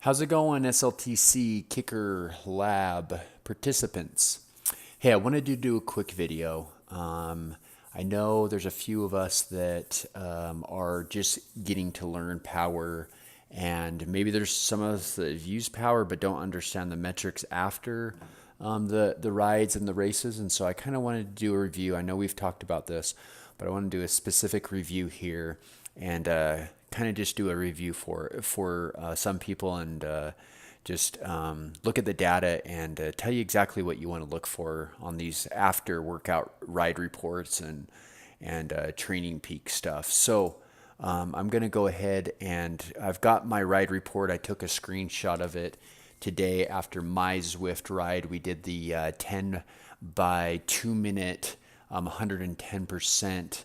How's it going, SLTC Kicker Lab participants? Hey, I wanted to do a quick video. I know there's a few of us that are just getting to learn power, and maybe there's some of us that have used power but don't understand the metrics after the rides and the races. And so I kind of wanted to do a review. I know we've talked about this, but I want to do a specific review here and kind of just do a review for some people and just look at the data and tell you exactly what you want to look for on these after workout ride reports and training peak stuff. So I'm going to go ahead and I've got my ride report. I took a screenshot of it today after my Zwift ride. We did the 10 by 2 minute 110%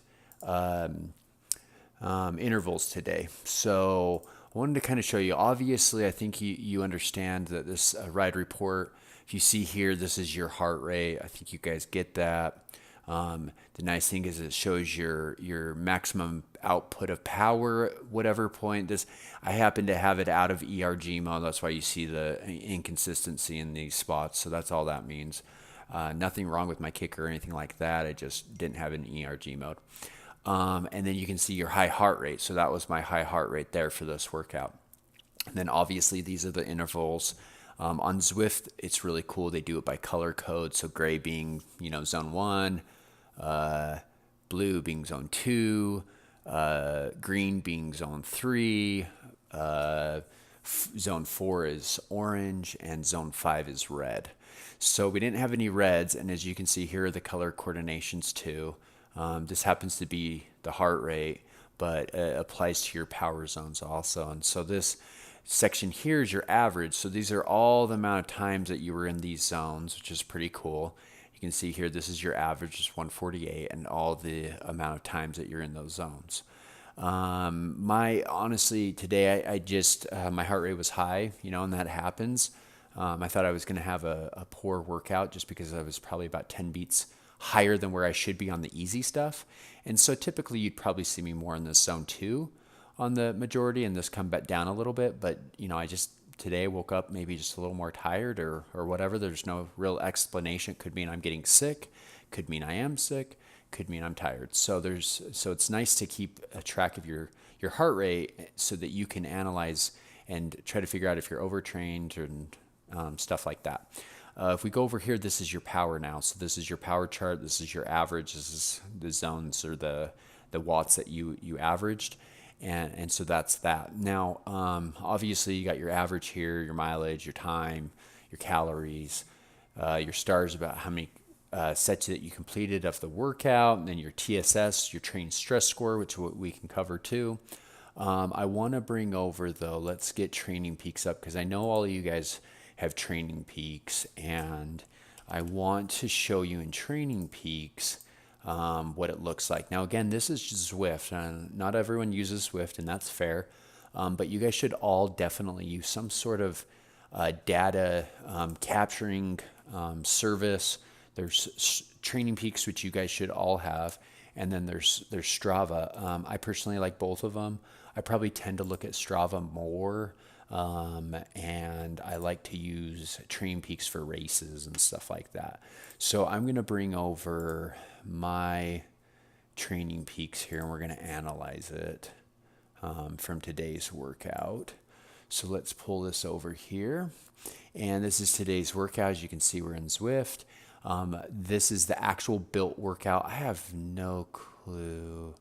intervals today. So I wanted to kind of show you. Obviously, I think you understand that this ride report, if you see here, this is your heart rate. I think you guys get that. The nice thing is it shows your maximum output of power, whatever point. This, I happen to have it out of ERG mode. That's why you see the inconsistency in these spots. So that's all that means. Nothing wrong with my kicker or anything like that. I just didn't have it in ERG mode. And then you can see your high heart rate. So that was my high heart rate there for this workout. And then obviously these are the intervals. On Zwift, it's really cool. They do it by color code. So gray being, zone 1, blue being zone 2, green being zone 3, zone 4 is orange, and zone 5 is red. So we didn't have any reds, and as you can see, here are the color coordinations too. This happens to be the heart rate, but applies to your power zones also. And so this section here is your average. So these are all the amount of times that you were in these zones, which is pretty cool. You can see here, this is your average, is 148, and all the amount of times that you're in those zones. Honestly, today I just, my heart rate was high, and that happens. I thought I was going to have a poor workout just because I was probably about 10 beats higher than where I should be on the easy stuff. And so typically you'd probably see me more in the zone 2 on the majority and this come back down a little bit. But, I just today woke up maybe just a little more tired or whatever. There's no real explanation. Could mean I'm getting sick. Could mean I am sick. Could mean I'm tired. So it's nice to keep a track of your heart rate so that you can analyze and try to figure out if you're overtrained and stuff like that. If we go over here, this is your power now. So this is your power chart. This is your average. This is the zones or the watts that you averaged. And so that's that. Now, obviously you got your average here, your mileage, your time, your calories, your stars about how many sets that you completed of the workout, and then your TSS, your training stress score, which we can cover too. I want to bring over though, let's get training peaks up because I know all of you guys have training peaks, and I want to show you in training peaks what it looks like. Now again, this is just Zwift, and not everyone uses Zwift, and that's fair, but you guys should all definitely use some sort of data capturing service. There's training peaks, which you guys should all have, and then there's Strava. I personally like both of them. I probably tend to look at Strava more. And I like to use training peaks for races and stuff like that. So I'm going to bring over my training peaks here and we're going to analyze it from today's workout. So let's pull this over here. And this is today's workout. As you can see, we're in Zwift. This is the actual built workout. I have no clue.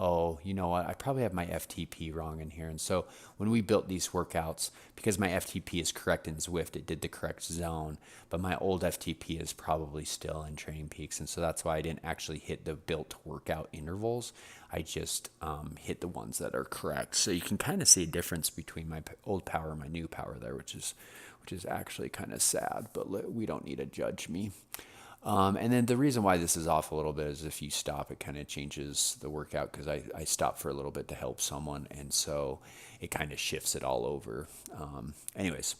Oh, you know what? I probably have my FTP wrong in here. And so when we built these workouts, because my FTP is correct in Zwift, it did the correct zone, but my old FTP is probably still in Training Peaks. And so that's why I didn't actually hit the built workout intervals. I just hit the ones that are correct. So you can kind of see a difference between my old power and my new power there, which is actually kind of sad, but we don't need to judge me. And then the reason why this is off a little bit is if you stop, it kind of changes the workout because I stopped for a little bit to help someone. And so it kind of shifts it all over. Anyways,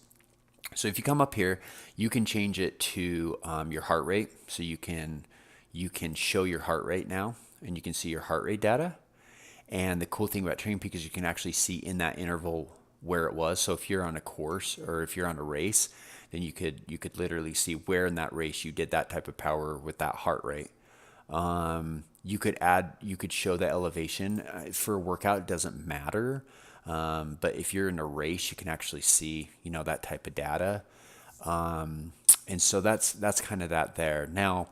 so if you come up here, you can change it to your heart rate. So you can show your heart rate now and you can see your heart rate data. And the cool thing about Training Peak is you can actually see in that interval where it was. So if you're on a course or if you're on a race, then you could literally see where in that race you did that type of power with that heart rate. You could show the elevation for a workout. It doesn't matter. But if you're in a race, you can actually see, that type of data. And so that's kind of that there. Now,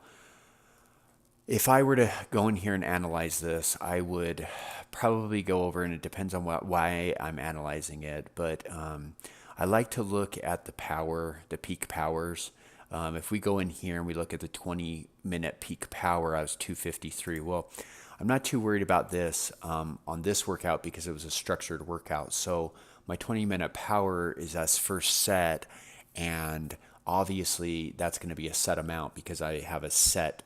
if I were to go in here and analyze this, I would probably go over, and it depends on why I'm analyzing it, but I like to look at the peak powers. If we go in here and we look at the 20-minute peak power, I was 253. Well, I'm not too worried about this on this workout because it was a structured workout. So my 20-minute power is as first set, and obviously that's going to be a set amount because I have a set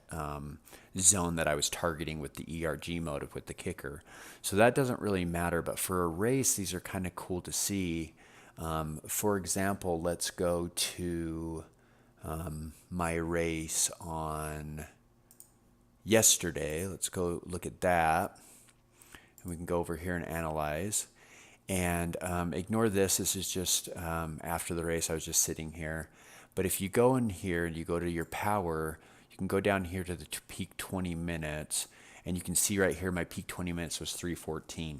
zone that I was targeting with the ERG mode with the kicker. So that doesn't really matter, but for a race, these are kind of cool to see. For example, let's go to my race on yesterday. Let's go look at that. And we can go over here and analyze. And ignore this. This is just after the race. I was just sitting here. But if you go in here and you go to your power, you can go down here to the peak 20 minutes. And you can see right here my peak 20 minutes was 3:14.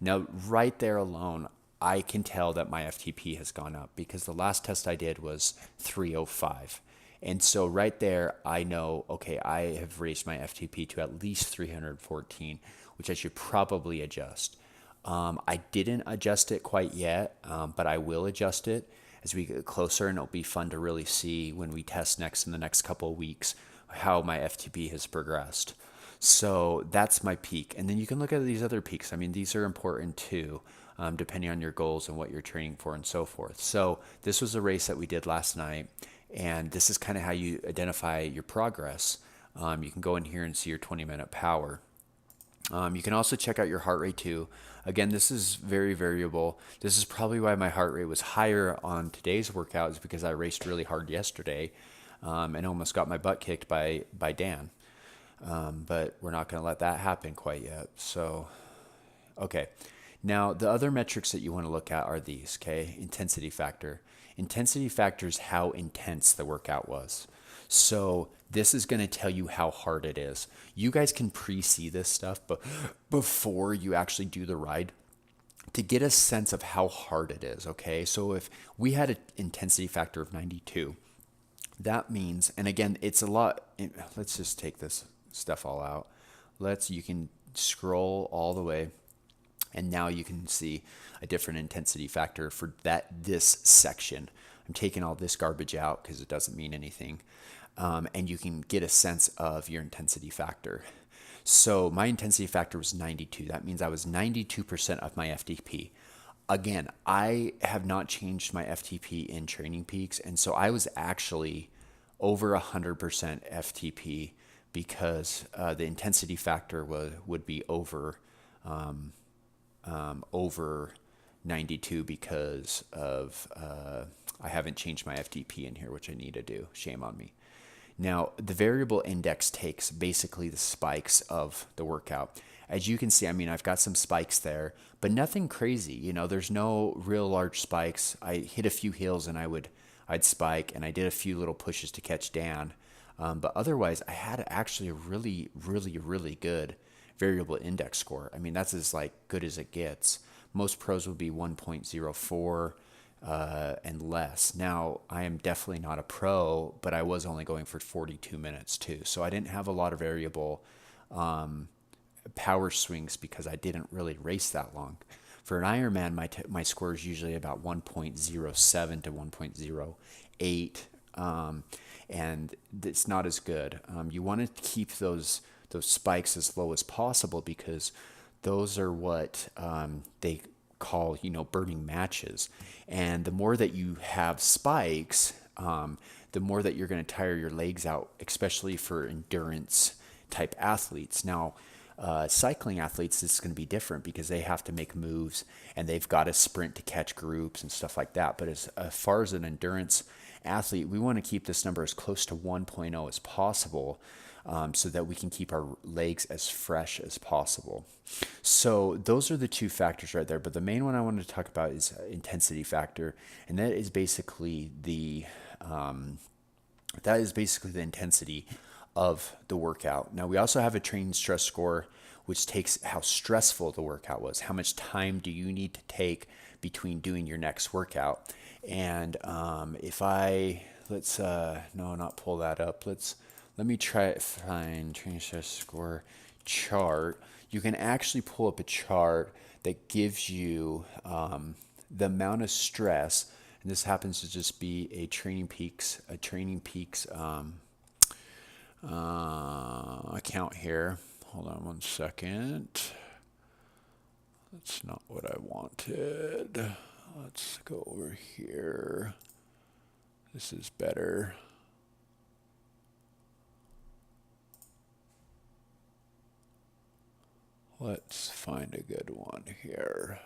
Now, right there alone, I can tell that my FTP has gone up because the last test I did was 3:05. And so right there, I know, okay, I have raised my FTP to at least 314, which I should probably adjust. I didn't adjust it quite yet, but I will adjust it as we get closer, and it'll be fun to really see when we test next in the next couple of weeks how my FTP has progressed. So that's my peak. And then you can look at these other peaks. I mean, these are important too, depending on your goals and what you're training for and so forth. So this was a race that we did last night, and this is kind of how you identify your progress. You can go in here and see your 20-minute power. You can also check out your heart rate too. Again, this is very variable. This is probably why my heart rate was higher on today's workout, is because I raced really hard yesterday and almost got my butt kicked by Dan. But we're not going to let that happen quite yet. So, okay. Now, the other metrics that you want to look at are these, okay? Intensity factor. Intensity factor is how intense the workout was. So this is going to tell you how hard it is. You guys can pre-see this stuff, but before you actually do the ride, to get a sense of how hard it is, okay? So if we had an intensity factor of 92, that means, and again, it's a lot. Let's just take this stuff all out. You can scroll all the way, and now you can see a different intensity factor for this section. I'm taking all this garbage out because it doesn't mean anything. And you can get a sense of your intensity factor. So my intensity factor was 92. That means I was 92% of my FTP. Again, I have not changed my FTP in Training Peaks, and so I was actually over 100% FTP because the intensity factor would be over 92 because of I haven't changed my FTP in here, which I need to do. Shame on me. Now, the variable index takes basically the spikes of the workout. As you can see, I mean, I've got some spikes there, but nothing crazy. There's no real large spikes. I hit a few hills and I'd spike, and I did a few little pushes to catch Dan. But otherwise, I had actually a really, really, really good variable index score. I mean, that's as good as it gets. Most pros would be 1.04 and less. Now, I am definitely not a pro, but I was only going for 42 minutes too. So I didn't have a lot of variable power swings because I didn't really race that long. For an Ironman, my score is usually about 1.07 to 1.08, and it's not as good. You want to keep those spikes as low as possible because those are what they call, burning matches. And the more that you have spikes, the more that you're going to tire your legs out, especially for endurance type athletes. Now, cycling athletes, this is going to be different because they have to make moves and they've got to sprint to catch groups and stuff like that. But as far as an endurance athlete, we want to keep this number as close to 1.0 as possible. so that we can keep our legs as fresh as possible. So those are the two factors right there. But the main one I wanted to talk about is intensity factor, and that is basically the intensity of the workout. Now we also have a training stress score, which takes how stressful the workout was. How much time do you need to take between doing your next workout? And if I let's no, not pull that up. Let me try find training stress score chart. You can actually pull up a chart that gives you the amount of stress, and this happens to just be a Training Peaks account here. Hold on one second. That's not what I wanted. Let's go over here. This is better. Let's find a good one here.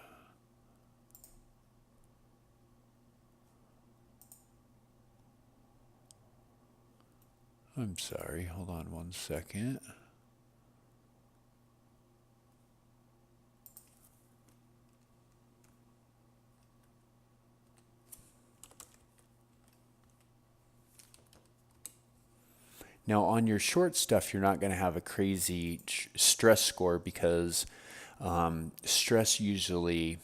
I'm sorry, hold on one second. Now, on your short stuff, you're not going to have a crazy stress score because stress usually,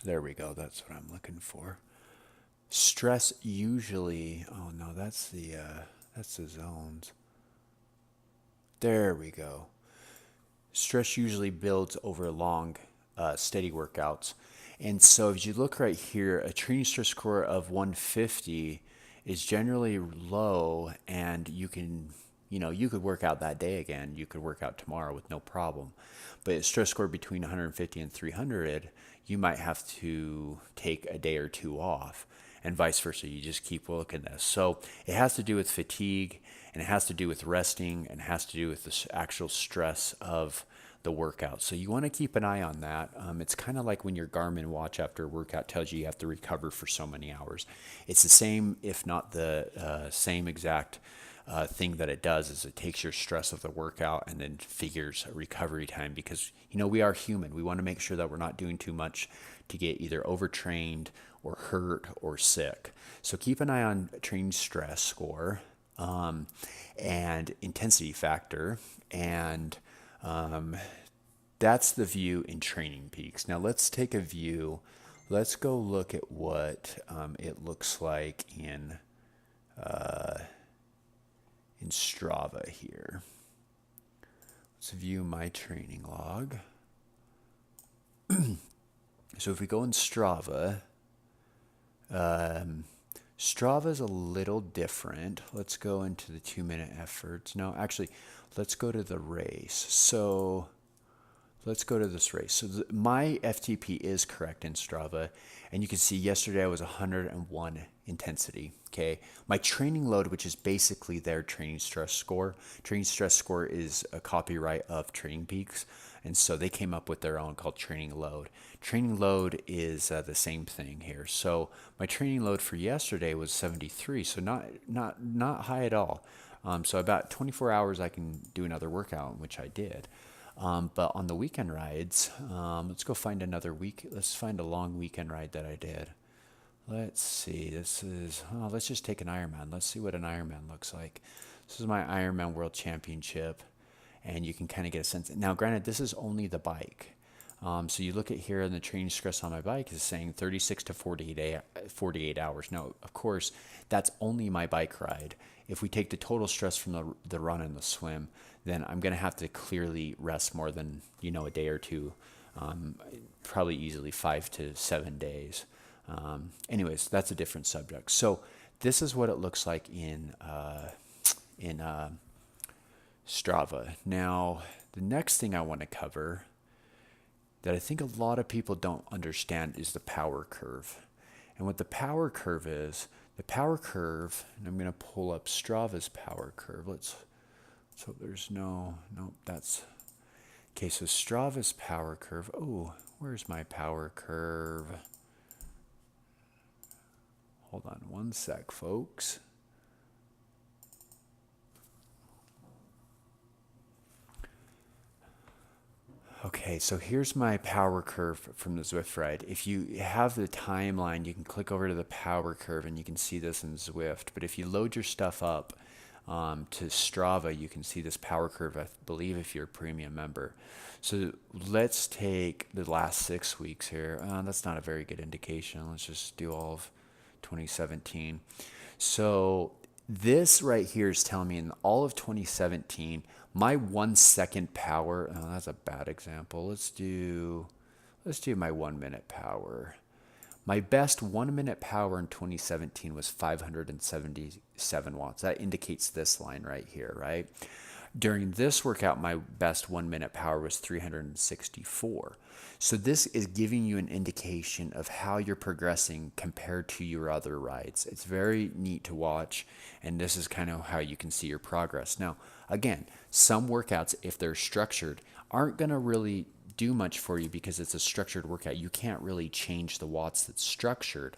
there we go, that's what I'm looking for. Stress usually, oh no, that's the zones. There we go. Stress usually builds over long, steady workouts. And so if you look right here, a training stress score of 150 is generally low, and you could work out that day again. You could work out tomorrow with no problem. But a stress score between 150 and 300, you might have to take a day or two off, and vice versa. You just keep looking at this. So it has to do with fatigue, and it has to do with resting, and it has to do with the actual stress of the workout. So you want to keep an eye on that. It's kind of like when your Garmin watch after a workout tells you have to recover for so many hours. It's the same, if not the same exact thing that it does, is it takes your stress of the workout and then figures a recovery time, because we are human. We want to make sure that we're not doing too much to get either overtrained or hurt or sick. So keep an eye on training stress score and intensity factor, and that's the view in Training Peaks. Now let's take a view. Let's go look at what it looks like in Strava here. Let's view my training log. So if we go in Strava, Strava is a little different. Let's go into the 2-minute efforts. No, actually, let's go to the race. So let's go to this race. So my FTP is correct in Strava, and you can see yesterday I was 101 intensity. Okay, my training load, which is basically their training stress score. Training stress score is a copyright of Training Peaks, and so they came up with their own called training load. Training load is the same thing here. So my training load for yesterday was 73, so not high at all. So about 24 hours I can do another workout, which I did. But on the weekend rides, let's go find another week. Let's find a long weekend ride that I did. Let's see. Let's just take an Ironman. Let's see what an Ironman looks like. This is my Ironman World Championship, and you can kind of get a sense. Now, granted, this is only the bike. So you look at here, and the training stress on my bike is saying 36 to 48 hours. Now, of course, that's only my bike ride. If we take the total stress from the run and the swim, then I'm going to have to clearly rest more than, a day or two, probably easily 5 to 7 days. Anyways, that's a different subject. So this is what it looks like in Strava. Now, the next thing I want to cover that I think a lot of people don't understand is the power curve. And what the power curve is, and I'm going to pull up Strava's power curve. So there's that's, okay, so Strava's power curve. Oh, where's my power curve? Hold on one sec, folks. Okay, so here's my power curve from the Zwift ride. If you have the timeline, you can click over to the power curve and you can see this in Zwift. But if you load your stuff up to Strava, you can see this power curve, I believe, if you're a premium member. So let's take the last 6 weeks here. That's not a very good indication. Let's just do all of 2017. So this right here is telling me in all of 2017, my 1 second power, oh, that's a bad example. Let's do my 1 minute power. My best 1 minute power in 2017 was 577 watts. That indicates this line right here, right? During this workout, my best 1 minute power was 364. So this is giving you an indication of how you're progressing compared to your other rides. It's very neat to watch, and this is kind of how you can see your progress. Now, again, some workouts, if they're structured, aren't going to really do much for you because it's a structured workout. You can't really change the watts that's structured.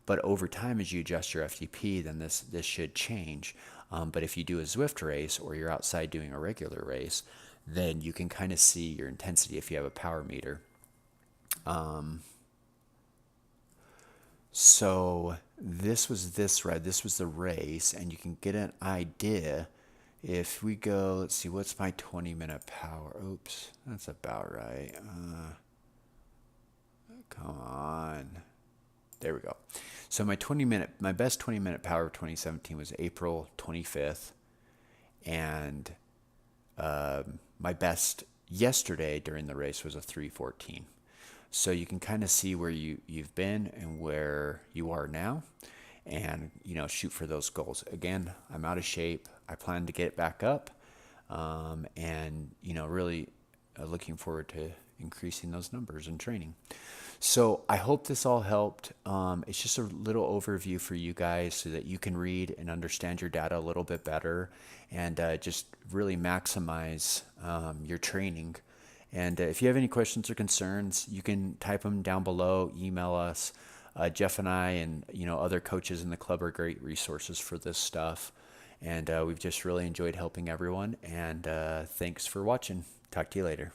But over time, as you adjust your FTP, then this should change. But if you do a Zwift race or you're outside doing a regular race, then you can kind of see your intensity if you have a power meter. So this was this ride. This was the race, and you can get an idea. If we go, let's see, what's my 20-minute power? Oops, that's about right. Come on. There we go. So my best 20-minute power of 2017 was April 25th, and my best yesterday during the race was a 3:14. So you can kind of see where you've been and where you are now, and shoot for those goals. Again, I'm out of shape. I plan to get back up, and really looking forward to increasing those numbers in training. So I hope this all helped. It's just a little overview for you guys so that you can read and understand your data a little bit better, and just really maximize your training. And if you have any questions or concerns, you can type them down below, email us. Jeff and I and other coaches in the club are great resources for this stuff. And we've just really enjoyed helping everyone. And thanks for watching. Talk to you later.